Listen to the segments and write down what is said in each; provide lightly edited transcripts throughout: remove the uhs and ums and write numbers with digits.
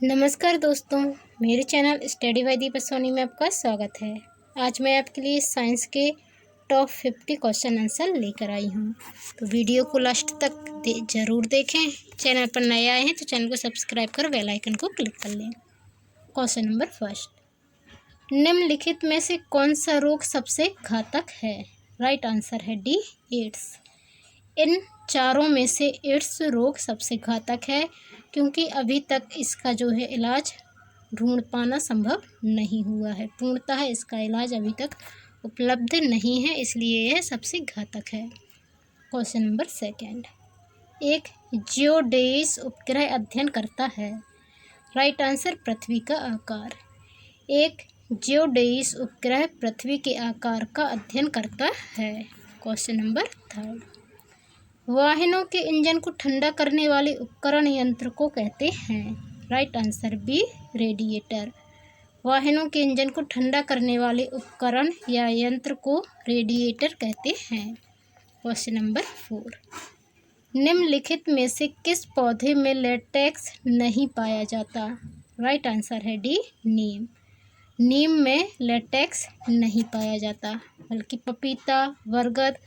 नमस्कार दोस्तों, मेरे channel study bye Deepak Soni में आपका स्वागत है। आज मैं आपके लिए साइंस के टॉप 50 क्वेश्चन आंसर लेकर आई हूँ। तो वीडियो को लास्ट तक ज़रूर देखें। चैनल पर नए आए हैं तो चैनल को सब्सक्राइब कर बेल आइकन को क्लिक कर लें। क्वेश्चन नंबर फर्स्ट, निम्नलिखित में से कौन सा रोग सबसे घातक है? राइट आंसर है डी, एड्स। इन चारों में से एड्स रोग सबसे घातक है, क्योंकि अभी तक इसका जो है इलाज ढूंढ पाना संभव नहीं हुआ है। पूर्णतः इसका इलाज अभी तक उपलब्ध नहीं है, इसलिए यह सबसे घातक है। क्वेश्चन नंबर सेकंड, एक जियोडेइस उपग्रह अध्ययन करता है। राइट आंसर पृथ्वी का आकार। एक जियोडेइस उपग्रह पृथ्वी के आकार का अध्ययन करता है। क्वेश्चन नंबर थर्ड, वाहनों के इंजन को ठंडा करने वाले उपकरण यंत्र को कहते हैं। Right answer B, radiator. वाहनों के इंजन को ठंडा करने वाले उपकरण या यंत्र को रेडिएटर कहते हैं। क्वेश्चन नंबर 4, निम्नलिखित में से किस पौधे में लेटेक्स नहीं पाया जाता? राइट आंसर है डी, नीम। नीम में लेटेक्स नहीं पाया जाता, बल्कि पपीता, बरगद,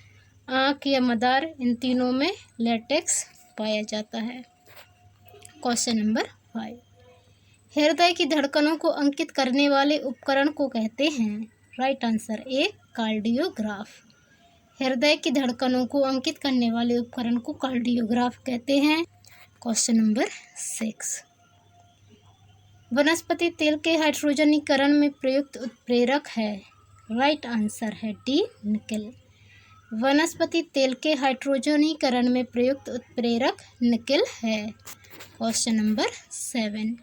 आक या मदार, इन तीनों में लेटेक्स पाया जाता है। क्वेश्चन नंबर 5, हृदय की धड़कनों को अंकित करने वाले उपकरण को कहते हैं। राइट आंसर ए, कार्डियोग्राफ। हृदय की धड़कनों को अंकित करने वाले उपकरण को कार्डियोग्राफ कहते हैं। क्वेश्चन नंबर 6, वनस्पति तेल के हाइड्रोजनीकरण में प्रयुक्त उत्प्रेरक है। राइट आंसर है डी, निकेल। वनस्पति तेल के हाइड्रोजनीकरण में प्रयुक्त उत्प्रेरक निकेल है। क्वेश्चन नंबर 7,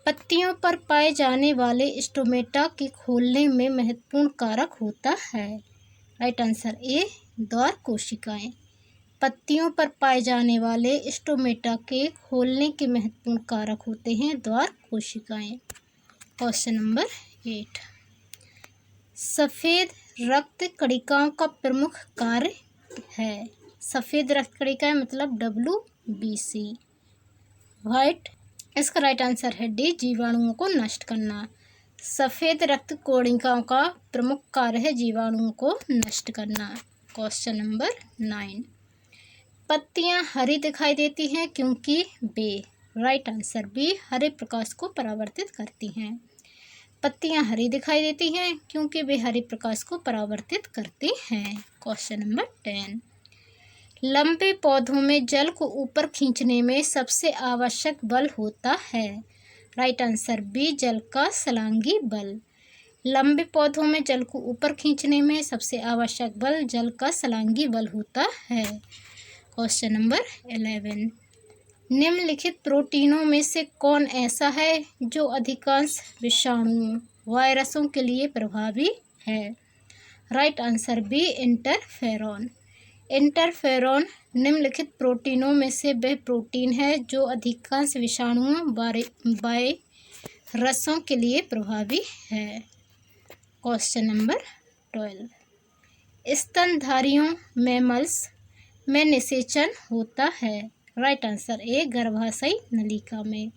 पत्तियों पर पाए जाने वाले स्टोमेटा के खोलने में महत्वपूर्ण कारक होता है। राइट आंसर ए, द्वार कोशिकाएं। पत्तियों पर पाए जाने वाले स्टोमेटा के खोलने के महत्वपूर्ण कारक होते हैं द्वार कोशिकाएं। क्वेश्चन नंबर 8, सफ़ेद रक्त कणिकाओं का प्रमुख कार्य है। सफ़ेद रक्त कणिकाएं मतलब WBC। वाइट, इसका राइट आंसर है डी, जीवाणुओं को नष्ट करना। सफ़ेद रक्त कणिकाओं का प्रमुख कार्य है जीवाणुओं को नष्ट करना। क्वेश्चन नंबर 9, पत्तियां हरी दिखाई देती हैं क्योंकि वे, राइट आंसर बी, हरे प्रकाश को परावर्तित करती हैं। पत्तियां हरी दिखाई देती हैं क्योंकि वे हरे प्रकाश को परावर्तित करते हैं। क्वेश्चन नंबर 10, लंबे पौधों में जल को ऊपर खींचने में सबसे आवश्यक बल होता है। राइट आंसर बी, जल का सलांगी बल। लंबे पौधों में जल को ऊपर खींचने में सबसे आवश्यक बल जल का सलांगी बल होता है। क्वेश्चन नंबर 11, निम्नलिखित प्रोटीनों में से कौन ऐसा है जो अधिकांश विषाणुओं, वायरसों के लिए प्रभावी है? Right answer B, interferon. Interferon निम्नलिखित प्रोटीनों में से वह प्रोटीन है जो अधिकांश विषाणुओं, वायरसों के लिए प्रभावी है। क्वेश्चन नंबर 12, स्तनधारियों मैमल्स में निषेचन होता है। राइट आंसर ए, गर्भाशयी नलिका में।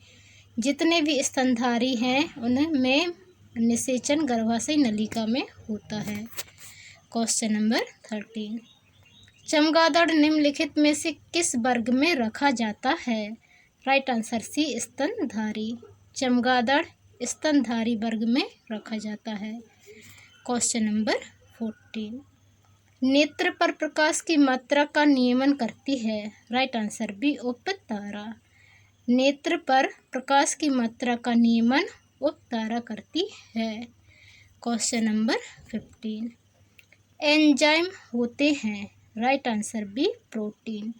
जितने भी स्तनधारी हैं उनमें निषेचन गर्भाशयी नलिका में होता है। क्वेश्चन नंबर 13, चमगादड़ निम्नलिखित में से किस वर्ग में रखा जाता है? राइट आंसर सी, स्तनधारी। चमगादड़ स्तनधारी वर्ग में रखा जाता है। क्वेश्चन नंबर 14, नेत्र पर प्रकाश की मात्रा का नियमन करती है। राइट आंसर बी, उपतारा। नेत्र पर प्रकाश की मात्रा का नियमन उपतारा करती है। क्वेश्चन नंबर 15, एंजाइम होते हैं। Right answer B, protein.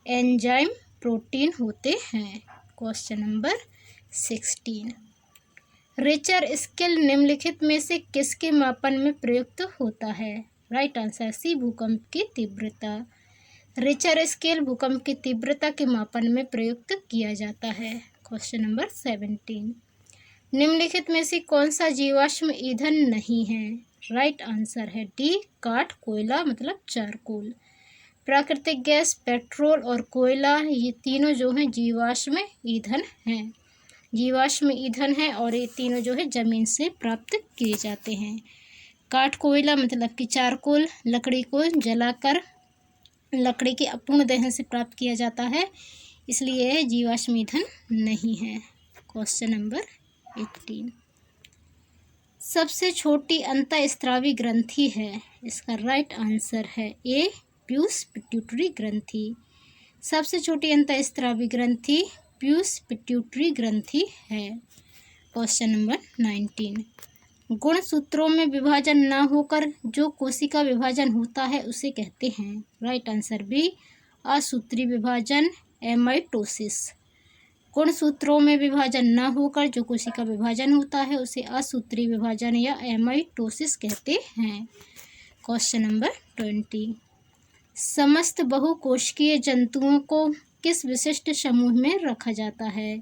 Enzyme protein होते हैं। क्वेश्चन नंबर 16, रिचर स्केल निम्नलिखित में से किसके मापन में प्रयुक्त होता है? राइट आंसर सी, भूकंप की तीव्रता। रिचर स्केल भूकंप की तीव्रता के मापन में प्रयुक्त किया जाता है। क्वेश्चन नंबर 17, निम्नलिखित में से कौन सा जीवाश्म ईंधन नहीं है? राइट आंसर है डी, काठ, कोयला मतलब चारकोल। प्राकृतिक गैस, पेट्रोल और कोयला, ये तीनों जो हैं जीवाश्म ईंधन हैं। जीवाश्म ईंधन है और ये तीनों जो है ज़मीन से प्राप्त किए जाते हैं। काठ कोयला मतलब कि चारकोल, लकड़ी को जलाकर लकड़ी के अपूर्ण दहन से प्राप्त किया जाता है, इसलिए यह जीवाश्म ईंधन नहीं है। क्वेश्चन नंबर 18, सबसे छोटी अंतःस्रावी ग्रंथि है। इसका राइट आंसर है ए पीयूष पिट्यूटरी ग्रंथि। सबसे छोटी अंतःस्रावी ग्रंथि पीयूष पिट्यूटरी ग्रंथि है। क्वेश्चन नंबर 19, गुणसूत्रों में विभाजन न होकर जो कोशिका विभाजन होता है उसे कहते हैं। राइट आंसर बी असूत्री विभाजन, एमाइटोसिस। गुणसूत्रों में विभाजन न होकर जो कोशिका विभाजन होता है उसे असूत्री विभाजन या एमाइटोसिस कहते हैं। क्वेश्चन नंबर 20, समस्त बहुकोशिकीय जंतुओं को किस विशिष्ट समूह में रखा जाता है।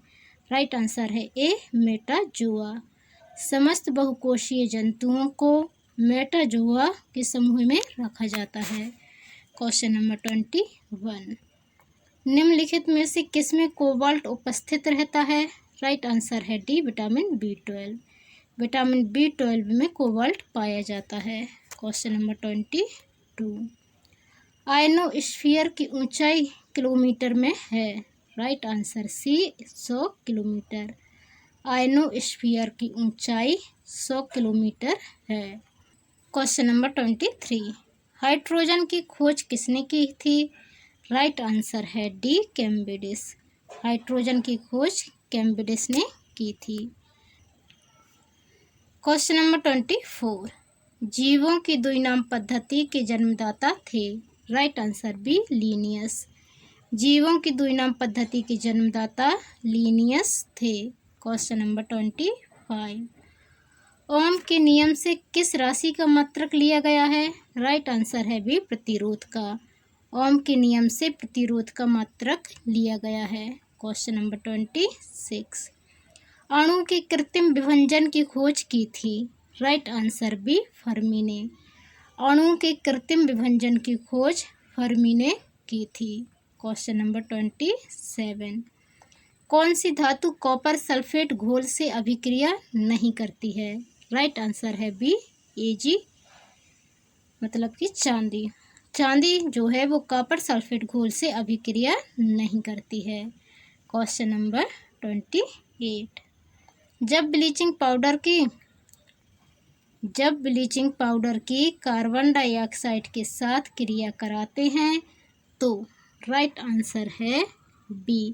राइट आंसर है ए मेटाजोआ। समस्त बहुकोशीय जंतुओं को मेटाजोआ के समूह में रखा जाता है। क्वेश्चन नंबर 21, निम्नलिखित में से किसमें कोबाल्ट उपस्थित रहता है। राइट आंसर है D vitamin B12। Vitamin B12 में कोबाल्ट पाया जाता है। क्वेश्चन नंबर 22, आयनोस्फीयर की ऊंचाई किलोमीटर में है। Right answer C 100 kilometre. Ionosphere की ऊंचाई 100 किलोमीटर है। क्वेश्चन नंबर 23, हाइड्रोजन की खोज किसने की थी। राइट आंसर है डी कैम्बिडिस। हाइड्रोजन की खोज कैम्बिडिस ने की थी। क्वेश्चन नंबर 24, जीवों की द्विनाम पद्धति के जन्मदाता थे। Right answer B Linnaeus. जीवों की द्विनाम पद्धति के जन्मदाता लीनियस थे। क्वेश्चन नंबर 25, ओम के नियम से किस राशि का मात्रक लिया गया है। राइट आंसर है बी प्रतिरोध का। ओम के नियम से प्रतिरोध का मात्रक लिया गया है। क्वेश्चन नंबर 26, अणु के कृत्रिम विभंजन की खोज की थी। राइट आंसर बी फर्मी ने। अणु के कृत्रिम विभंजन की खोज फर्मी ने की थी। क्वेश्चन नंबर 27, कौन सी धातु कॉपर सल्फेट घोल से अभिक्रिया नहीं करती है। राइट आंसर है बी Ag मतलब कि चांदी। चांदी जो है वो कॉपर सल्फेट घोल से अभिक्रिया नहीं करती है। क्वेश्चन नंबर 28, जब ब्लीचिंग पाउडर की कार्बन डाइऑक्साइड के साथ क्रिया कराते हैं तो राइट आंसर है बी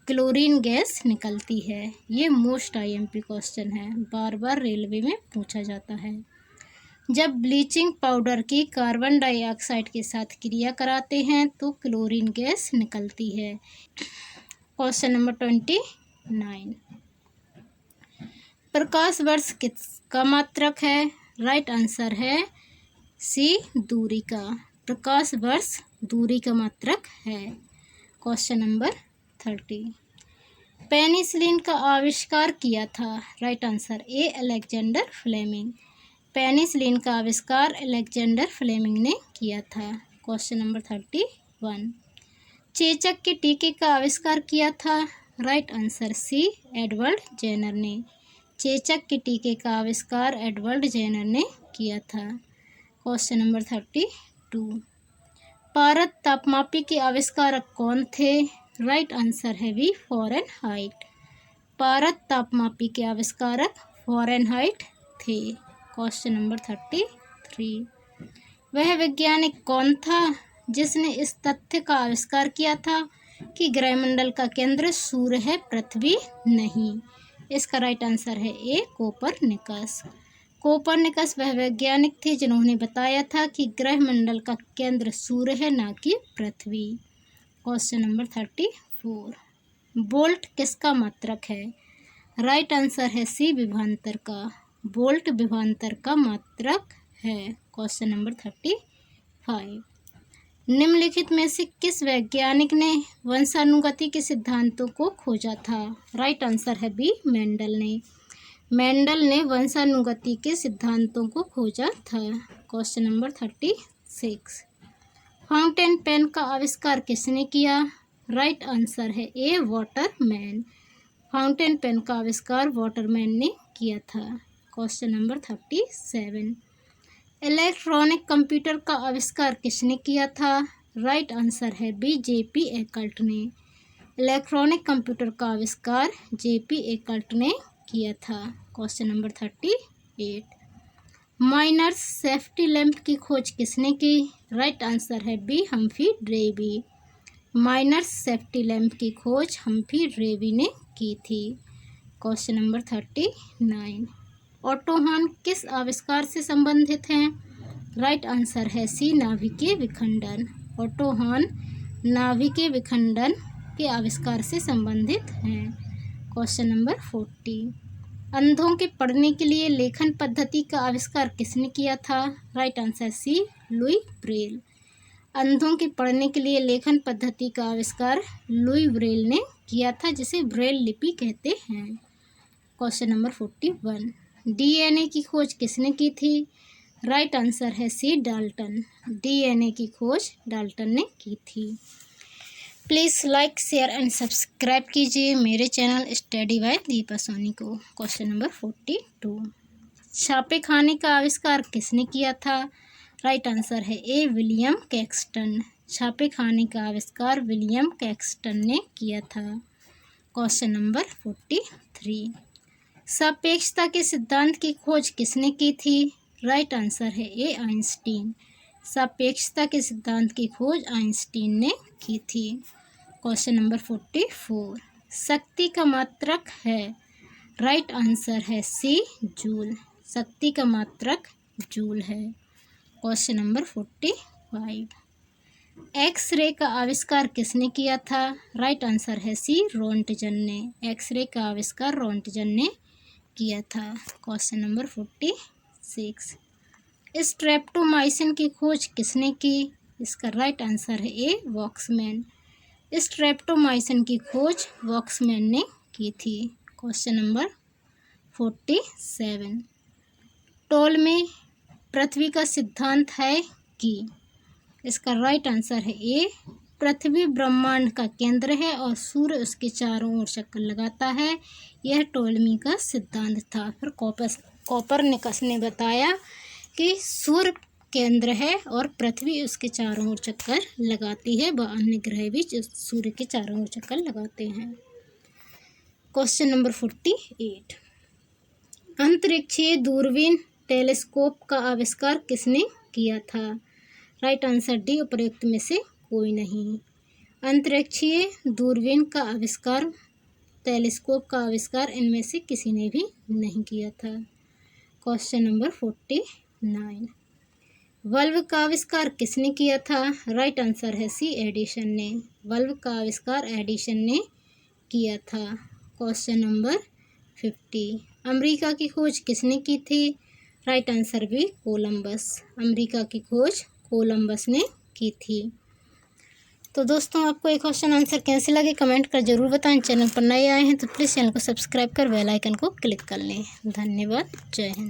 क्लोरीन गैस निकलती है। ये मोस्ट IMP क्वेश्चन है, बार बार रेलवे में पूछा जाता है। जब ब्लीचिंग पाउडर की कार्बन डाइऑक्साइड के साथ क्रिया कराते हैं तो क्लोरीन गैस निकलती है। क्वेश्चन नंबर 29, प्रकाश वर्ष किसका मात्रक है। राइट आंसर है सी दूरी का। प्रकाश वर्ष दूरी का मात्रक है। क्वेश्चन नंबर 30, पेनिसिलिन का आविष्कार किया था। Right answer A Alexander Fleming. Penicillin का आविष्कार अलेक्जेंडर फ्लेमिंग ने किया था। क्वेश्चन नंबर 31, चेचक के टीके का आविष्कार किया था। Right answer C Edward Jenner ने। चेचक के टीके का आविष्कार एडवर्ड जेनर ने किया था। क्वेश्चन नंबर 32, पारद तापमापी के आविष्कारक कौन थे। राइट आंसर है बी फ़ारेनहाइट। पारद तापमापी के आविष्कारक फ़ारेनहाइट थे। क्वेश्चन नंबर 33, वह वैज्ञानिक कौन था जिसने इस तथ्य का आविष्कार किया था कि ग्रहमंडल का केंद्र सूर्य है, पृथ्वी नहीं। इसका राइट आंसर है ए कोपरनिकस। कोपरनिकस वह वैज्ञानिक थे जिन्होंने बताया था कि ग्रहमंडल का केंद्र सूर्य है, ना कि पृथ्वी। क्वेश्चन नंबर 34, बोल्ट किसका मात्रक है। राइट आंसर है सी विभवांतर का। बोल्ट विभवांतर का मात्रक है। क्वेश्चन नंबर 35, निम्नलिखित में से किस वैज्ञानिक ने वंशानुगति के सिद्धांतों को खोजा था। राइट आंसर है बी मेंडल ने। मेंडल ने वंशानुगति के सिद्धांतों को खोजा था। क्वेश्चन नंबर 36, फाउंटेन पेन का आविष्कार किसने किया। राइट आंसर है ए वाटरमैन। फाउंटेन पेन का आविष्कार वाटरमैन ने किया था। Question number 37। इलेक्ट्रॉनिक कंप्यूटर का आविष्कार किसने किया था? राइट आंसर है बी, J.P. एकल्ट ने। इलेक्ट्रॉनिक कंप्यूटर का आविष्कार J.P. एकल्ट ने किया था। Question number 38। Miners safety lamp की खोज किसने की? राइट आंसर है B, Humphry Davy. Miners safety lamp की खोज हम्फ्री डेवी ने की थी। Question number 39। ऑटो हॉर्न किस आविष्कार से संबंधित हैं? राइट आंसर है सी, नाभिकीय विखंडन। ऑटो हॉर्न नाभिकीय विखंडन के आविष्कार से संबंधित हैं। Question number 40। अंधों के पढ़ने के लिए लेखन पद्धति का आविष्कार किसने किया था? Right answer C, Louis Braille. अंधों के पढ़ने के लिए लेखन पद्धति का आविष्कार लुई ब्रेल ने किया था, जिसे ब्रेल लिपि कहते हैं। Question number 41। डीएनए की खोज किसने की थी? राइट आंसर है सी, डाल्टन। डीएनए की खोज डाल्टन ने की थी। Please like, share and subscribe कीजिए मेरे channel study by Deepa Soni को। Question number 42। छापे खाने का आविष्कार किसने किया था? राइट आंसर है ए, विलियम कैक्सटन। छापे खाने का आविष्कार विलियम कैक्सटन ने किया था। Question number 43। सापेक्षता के सिद्धांत की खोज किसने की थी? राइट आंसर है ए, आइंस्टीन। सापेक्षता के सिद्धांत की खोज आइंस्टीन ने की थी। Question number 44। शक्ति का मात्रक है? राइट आंसर है सी, जूल। शक्ति का मात्रक जूल है। Question number 45। एक्सरे का आविष्कार किसने किया था? राइट आंसर है सी, रोंटगन ने। एक्सरे का आविष्कार रोंटगन ने किया था। Question number 46। स्ट्रेप्टोमाइसिन की खोज किसने की? इसका राइट आंसर है ए, वॉक्समैन। स्ट्रेप्टोमाइसिन की खोज वॉक्समैन ने की थी। Question number 47। टोलेमी पृथ्वी का सिद्धांत है कि? इसका राइट आंसर है ए, पृथ्वी ब्रह्मांड का केंद्र है और सूर्य उसके चारों ओर चक्कर लगाता है। यह टोलेमी का सिद्धांत था। फिर कोपरनिकस ने बताया कि सूर्य केंद्र है और पृथ्वी उसके चारों ओर चक्कर लगाती है, व अन्य ग्रह भी सूर्य के चारों ओर चक्कर लगाते हैं। Question number 48। अंतरिक्षीय दूरबीन टेलीस्कोप का आविष्कार किसने किया था? राइट आंसर डी, उपर्युक्त में से कोई नहीं। अंतरिक्षीय दूरबीन का आविष्कार, टेलीस्कोप का आविष्कार इनमें से किसी ने भी नहीं किया था। Question number 49। बल्ब का आविष्कार किसने किया था? राइट आंसर है सी, एडिसन ने। बल्ब का आविष्कार एडिसन ने किया था। Question number 50। अमेरिका की खोज किसने की थी? राइट आंसर भी, कोलंबस। अमेरिका की खोज कोलंबस ने की थी। तो दोस्तों, आपको ये क्वेश्चन आंसर कैसे लगे कमेंट कर जरूर बताएं। चैनल पर नए आए हैं तो प्लीज़ चैनल को सब्सक्राइब कर बेल आइकन को क्लिक कर लें। धन्यवाद। जय हिंद।